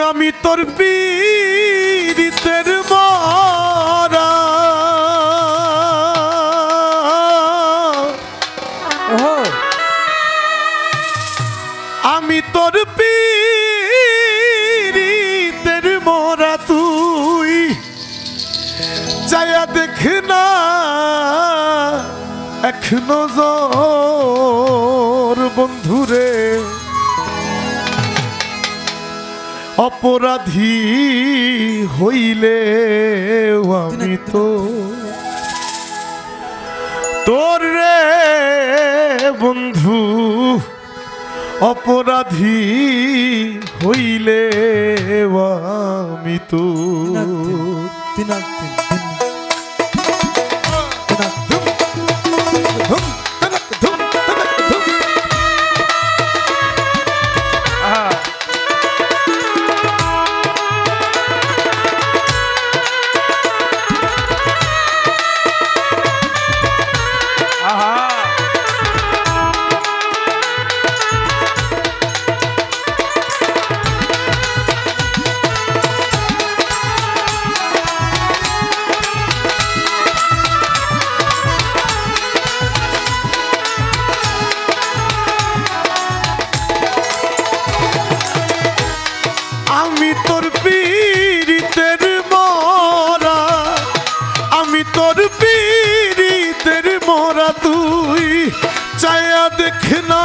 আমি তোর পীড়িতের মরা আমি তোর পীড়িতের মরা তুই যায়া দেখ না এক নজর বন্ধুরে অপরাধী হইলে আমি তো তোর রে বন্ধু অপরাধী হইলে আমি তো আমি তোর পীড়িতের মরা আমি তোর পীড়িতের মরা তুই চায়া দেখ না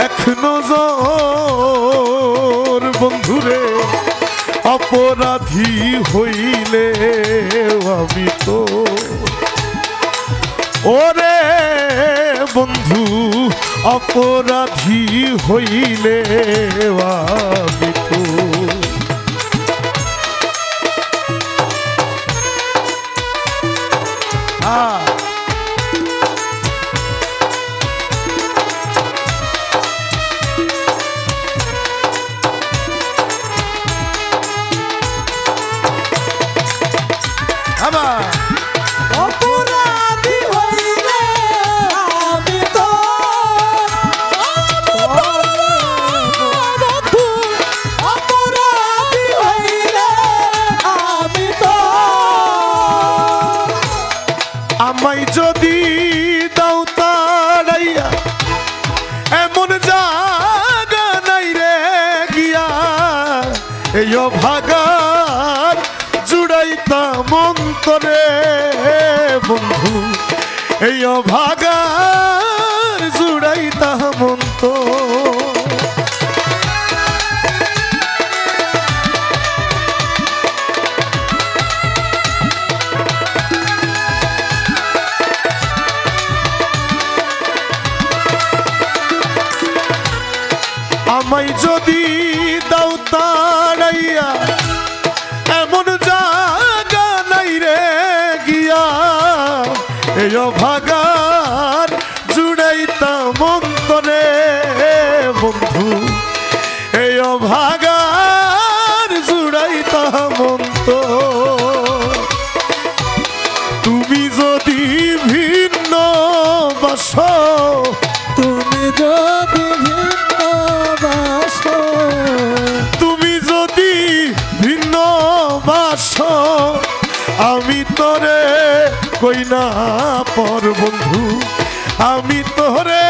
এক নজর বন্ধুরে অপরাধী হইলে আমি তো ওরে বন্ধু অপরাধী হইলে আমি তো অপরাধী হইলে আমি তো অপরাধী হইলে আমি তো আমায় যদি দাও তাড়াইয়া এমন জায়গা নাই রে গিয়া এই ভাগার জুড়াইতাম অন্তরে বন্ধু এই ভাগার জুড়াইতাম অন্তর আমায় যদি দাও তাড়াইয়া এমন জায়গা নাই রে গিয়া এই ভাগার জুড়াইতাম অন্তরে বন্ধু এই ভাগার জুড়াইতাম অন্তর তুমি যদি ভিন্ন বাস তুমি যদি তুমি যদি ভিন্ন বাস আমি তোরে কই না পর বন্ধু আমি তোরে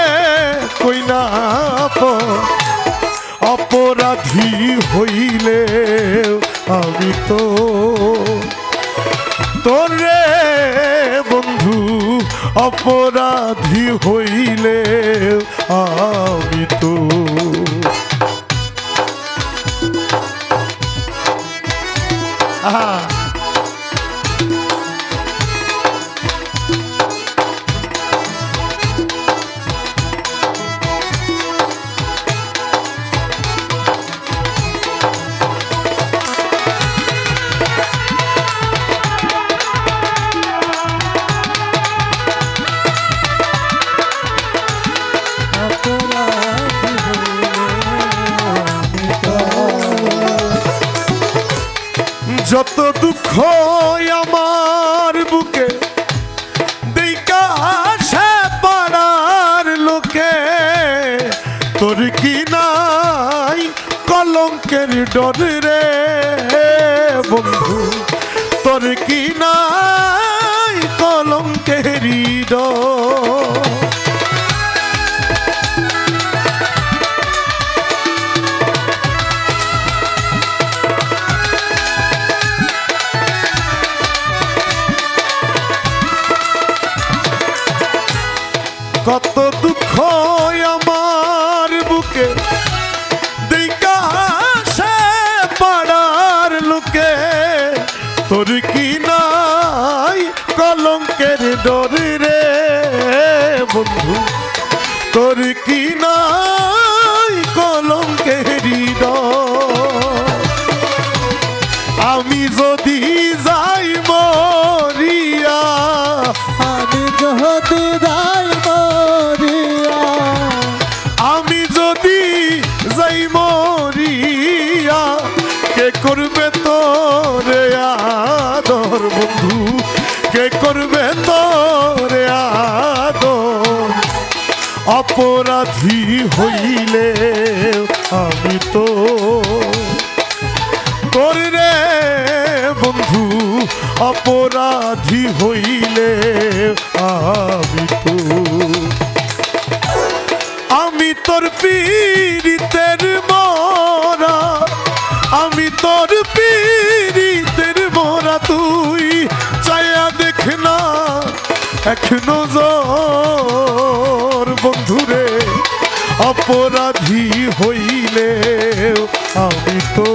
কই না পর অপরাধী হইলে আমি তো তোরে বন্ধু অপরাধী হইলে আমি তো যত দুঃখ আমার বুকে দেখা আসে পাড়ার লোকে তোর কি নাই কলঙ্কের ডর রে বন্ধু তোর কি নাই কলঙ্কেরই ডর কত দুঃখ আমার বুকে দেখা সে পাড়ার লোকে তোর কি নাই কলঙ্কের ডর রে বন্ধু তোর কি নাই কলঙ্কেরই ডর আমি যদি যাই মরিয়া আমি যদি যাই মরিয়া আমি যদি যাই মরিয়া কে করবে তোরে আদর বন্ধু কে করবে তোরে আদর অপরাধী হইলে আমি তো তোর রে বন্ধু অপরাধী হইলে আমি তোর পীড়িতের মরা আমি তোর পীড়িতের মরা তুই চাইয়া দেখ না এখনো জোর বন্ধুরে অপরাধী হইলে আমি তো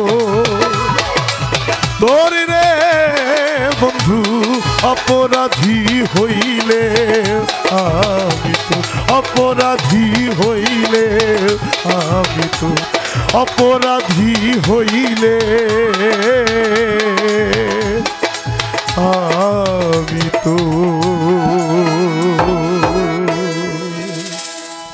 তোর রে বন্ধু অপরাধী হইলে আমি তো অপরাধী হইলে আমি তো অপরাধী হইলে আমি তো